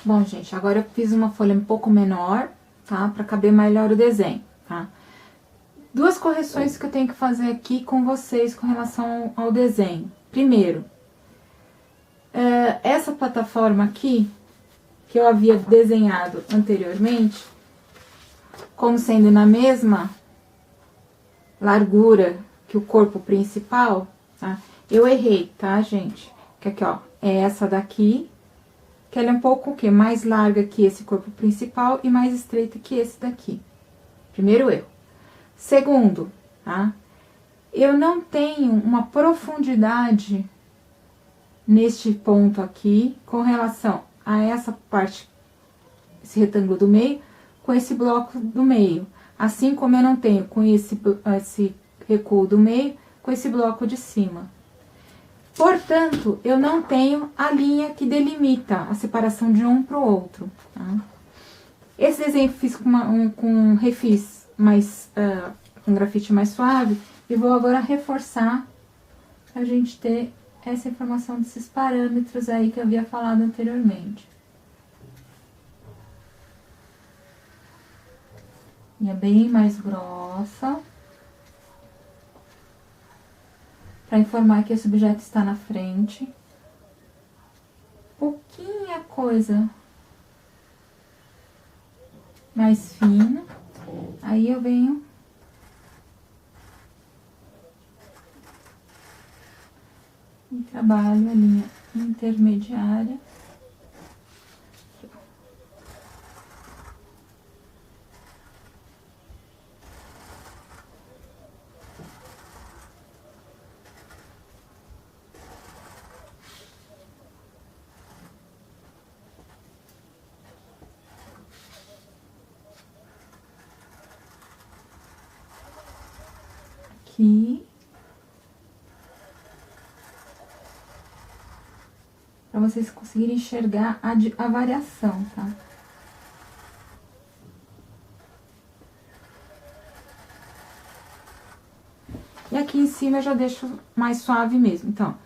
Bom, gente, agora eu fiz uma folha um pouco menor, tá? Pra caber melhor o desenho, tá? Duas correções que eu tenho que fazer aqui com vocês com relação ao desenho. Primeiro, essa plataforma aqui, que eu havia desenhado anteriormente, como sendo na mesma largura que o corpo principal, tá? Eu errei, tá, gente? Que aqui, ó, é essa daqui, que ela é um pouco o quê? Mais larga que esse corpo principal e mais estreita que esse daqui. Primeiro erro. Segundo, tá? Eu não tenho uma profundidade neste ponto aqui com relação a essa parte, esse retângulo do meio, com esse bloco do meio. Assim como eu não tenho com esse recuo do meio, com esse bloco de cima. Portanto, eu não tenho a linha que delimita a separação de um para o outro. Tá? Esse desenho eu fiz com refis mais, um grafite mais suave, e vou agora reforçar pra gente ter essa informação desses parâmetros aí que eu havia falado anteriormente. E é bem mais grossa, para informar que esse objeto está na frente. Pouquinha coisa mais fina, aí eu venho e trabalho a linha intermediária. Aqui, para vocês conseguirem enxergar a variação, tá? E aqui em cima eu já deixo mais suave mesmo. Então,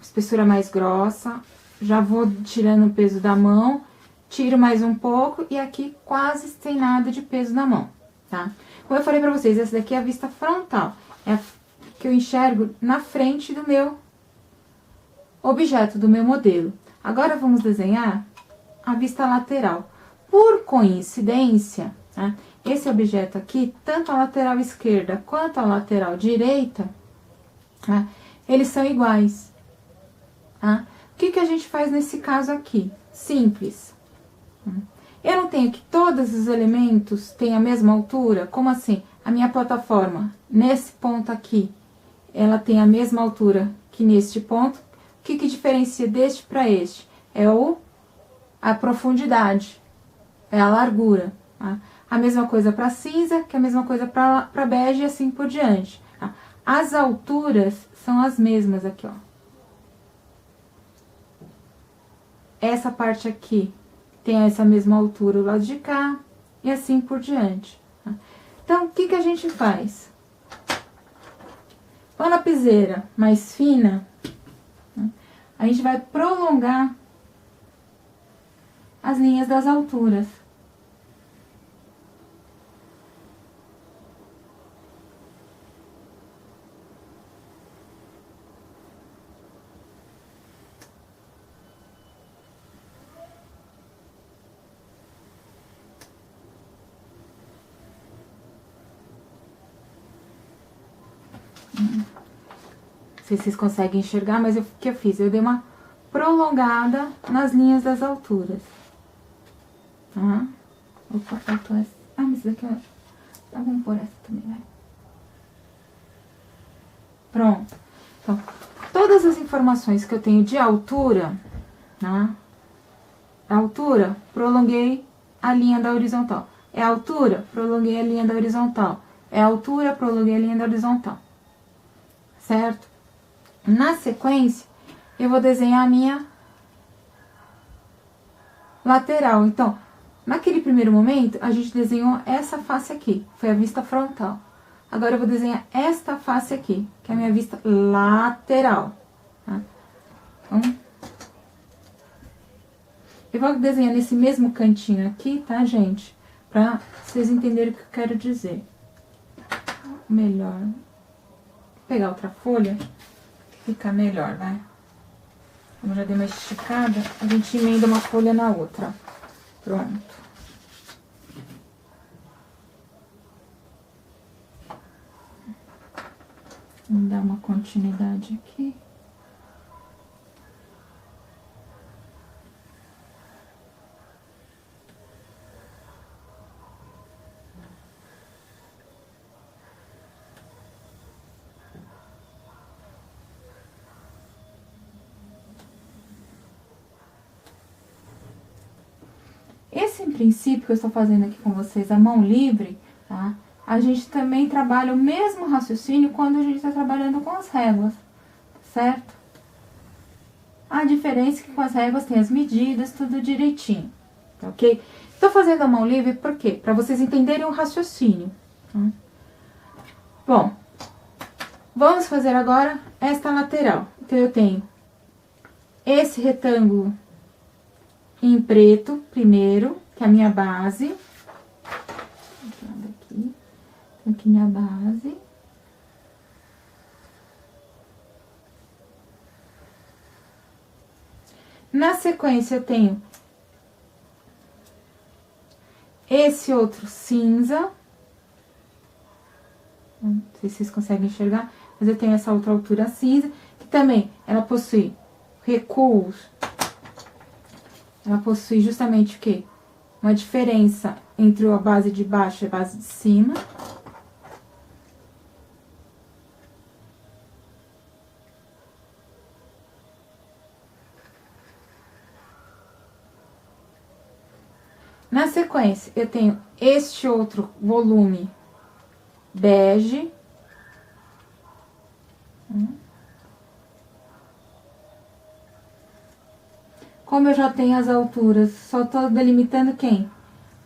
espessura mais grossa, já vou tirando o peso da mão, tiro mais um pouco e aqui quase sem nada de peso na mão, tá? Como eu falei pra vocês, essa daqui é a vista frontal, é a que eu enxergo na frente do meu objeto, do meu modelo. Agora, vamos desenhar a vista lateral. Por coincidência, tá? Esse objeto aqui, tanto a lateral esquerda quanto a lateral direita, tá? Eles são iguais, tá? O que a gente faz nesse caso aqui? Simples. Eu não tenho que todos os elementos tenham a mesma altura? Como assim? A minha plataforma, nesse ponto aqui, ela tem a mesma altura que neste ponto. O que diferencia deste para este? É a profundidade, é a largura. Tá? A mesma coisa para cinza, que é a mesma coisa para bege e assim por diante. Tá? As alturas são as mesmas aqui, ó. Essa parte aqui tem essa mesma altura do lado de cá, e assim por diante. Tá? Então, o que a gente faz? Com a lapiseira mais fina, a gente vai prolongar as linhas das alturas. Não sei se vocês conseguem enxergar, mas o que eu fiz? Eu dei uma prolongada nas linhas das alturas. Tá? Opa, faltou essa. Ah, mas isso daqui é... Tá, vamos pôr essa também, vai. Pronto. Então, todas as informações que eu tenho de altura, tá? A altura, prolonguei a linha da horizontal. É a altura, prolonguei a linha da horizontal. É a altura, prolonguei a linha da horizontal. Certo? Na sequência, eu vou desenhar a minha lateral. Então, naquele primeiro momento, a gente desenhou essa face aqui, foi a vista frontal. Agora, eu vou desenhar esta face aqui, que é a minha vista lateral. Tá? Então, Eu vou desenhar nesse mesmo cantinho aqui, tá, gente? Pra vocês entenderem o que eu quero dizer. Melhor. Vou pegar outra folha, fica melhor, vai. Como já dei uma esticada, a gente emenda uma folha na outra. Pronto. Vamos dar uma continuidade aqui. Esse princípio que eu estou fazendo aqui com vocês, a mão livre, tá? A gente também trabalha o mesmo raciocínio quando a gente está trabalhando com as réguas, certo? A diferença é que com as réguas tem as medidas, tudo direitinho, tá ok? Estou fazendo a mão livre por quê? Para vocês entenderem o raciocínio. Tá? Bom, vamos fazer agora esta lateral. Então, eu tenho esse retângulo em preto, primeiro, que é a minha base. Aqui, aqui minha base. Na sequência, eu tenho esse outro cinza. Não sei se vocês conseguem enxergar, mas eu tenho essa outra altura cinza, que também, ela possui recuos. Ela possui justamente o quê? Uma diferença entre a base de baixo e a base de cima. Na sequência, eu tenho este outro volume bege. Como eu já tenho as alturas, só tô delimitando quem?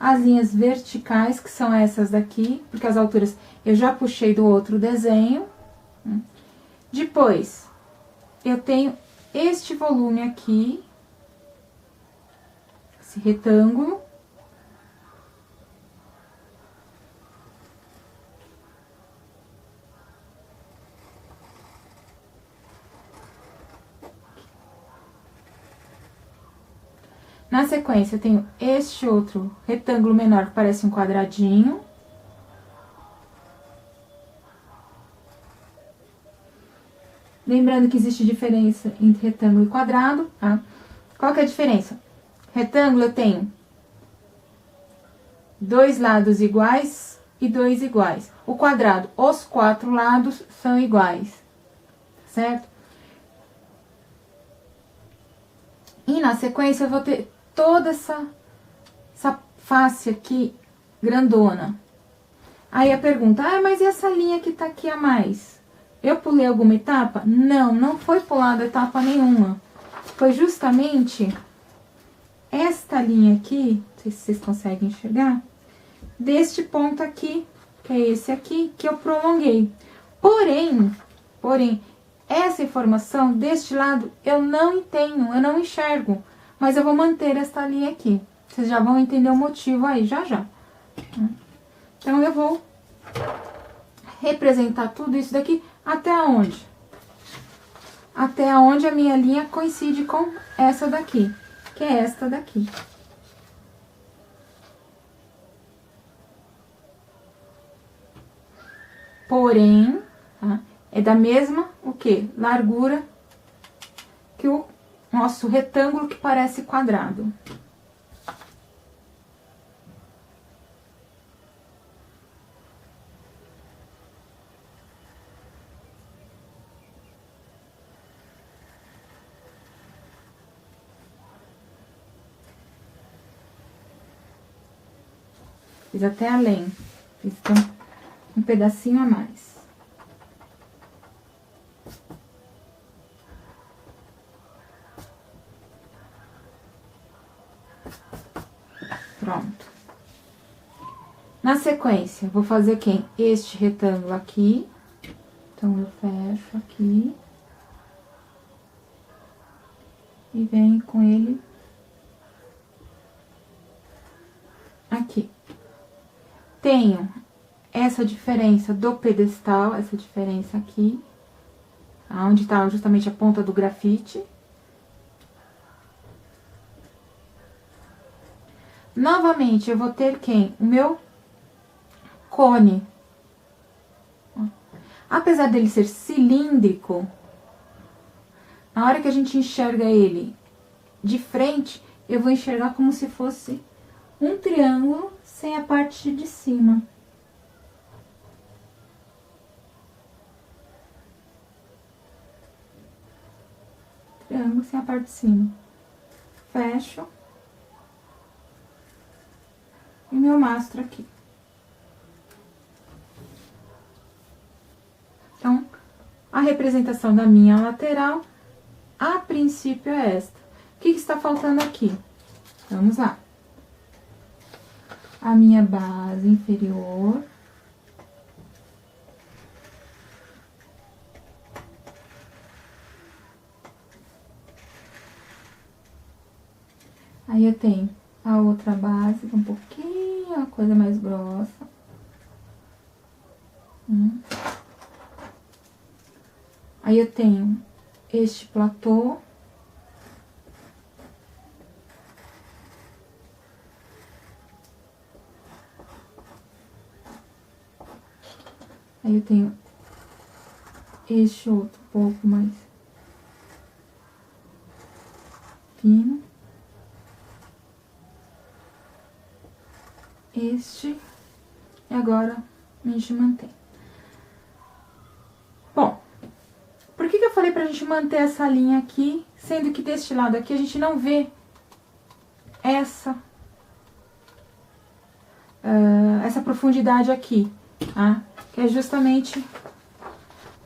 As linhas verticais, que são essas daqui, porque as alturas eu já puxei do outro desenho. Depois, eu tenho este volume aqui, esse retângulo. Na sequência, eu tenho este outro retângulo menor, que parece um quadradinho. Lembrando que existe diferença entre retângulo e quadrado, tá? Qual que é a diferença? Retângulo eu tenho 2 lados iguais e 2 iguais. O quadrado, os 4 lados são iguais, certo? E na sequência eu vou ter toda essa face aqui grandona. Aí a pergunta, mas e essa linha que tá aqui a mais? Eu pulei alguma etapa? Não, não foi pulada etapa nenhuma. Foi justamente esta linha aqui, não sei se vocês conseguem enxergar, deste ponto aqui, que é esse aqui, que eu prolonguei. Porém, essa informação deste lado eu não tenho, eu não enxergo, mas eu vou manter esta linha aqui. Vocês já vão entender o motivo aí, já. Então, eu vou representar tudo isso daqui até onde? Até onde a minha linha coincide com essa daqui, que é esta daqui. Porém, tá? É da mesma, o quê? Largura que o nosso retângulo que parece quadrado. Fiz até além. Fiz um pedacinho a mais. Pronto. Na sequência, vou fazer quem? Este retângulo aqui. Então, eu fecho aqui. E venho com ele aqui. Tenho essa diferença do pedestal, essa diferença aqui, onde tá justamente a ponta do grafite. Novamente, eu vou ter quem? O meu cone. Apesar dele ser cilíndrico, na hora que a gente enxerga ele de frente, eu vou enxergar como se fosse um triângulo sem a parte de cima. Triângulo sem a parte de cima. Fecho. E meu mastro aqui. Então, a representação da minha lateral, a princípio, é esta. O que está faltando aqui? Vamos lá. A minha base inferior. Aí eu tenho a outra base, um pouquinho, uma coisa mais grossa. Aí eu tenho este platô. Aí eu tenho este outro pouco mais fino. Este. E agora a gente mantém. Bom, por que eu falei pra gente manter essa linha aqui, sendo que deste lado aqui a gente não vê essa profundidade aqui, tá? Que é justamente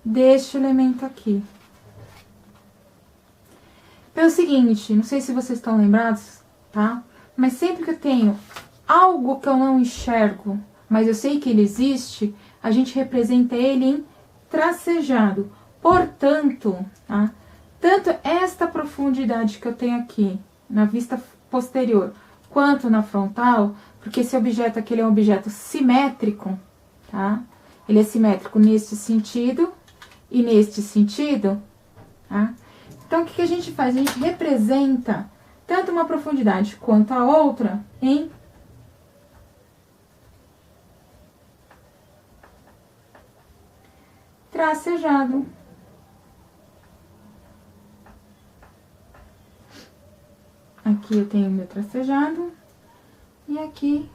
deste elemento aqui. Pelo seguinte, não sei se vocês estão lembrados, tá? Mas sempre que eu tenho algo que eu não enxergo, mas eu sei que ele existe, a gente representa ele em tracejado. Portanto, tá? Tanto esta profundidade que eu tenho aqui na vista posterior, quanto na frontal, porque esse objeto aqui ele é um objeto simétrico, tá? Ele é simétrico neste sentido e neste sentido, tá? Então, o que a gente faz? A gente representa tanto uma profundidade quanto a outra em tracejado. Aqui eu tenho o meu tracejado e aqui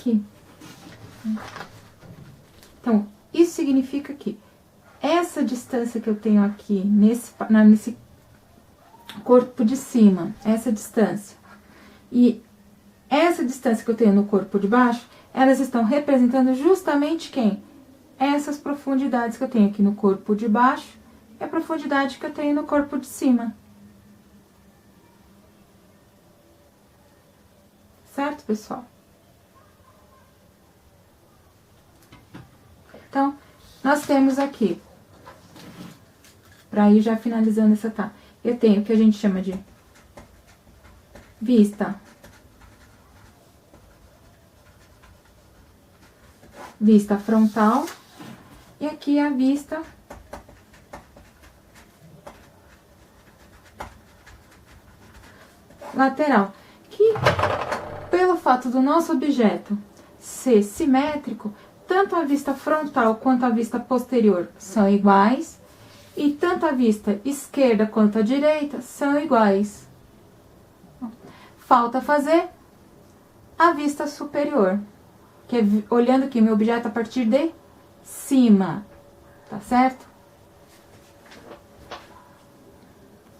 aqui. Então, isso significa que essa distância que eu tenho aqui, nesse corpo de cima, essa distância, e essa distância que eu tenho no corpo de baixo, elas estão representando justamente quem? Essas profundidades que eu tenho aqui no corpo de baixo e a profundidade que eu tenho no corpo de cima. Certo, pessoal? Então, nós temos aqui, para ir já finalizando essa etapa, eu tenho o que a gente chama de vista frontal, e aqui a vista lateral, que pelo fato do nosso objeto ser simétrico, tanto a vista frontal quanto a vista posterior são iguais, e tanto a vista esquerda quanto a direita são iguais. Falta fazer a vista superior, que é olhando aqui meu objeto a partir de cima, tá certo?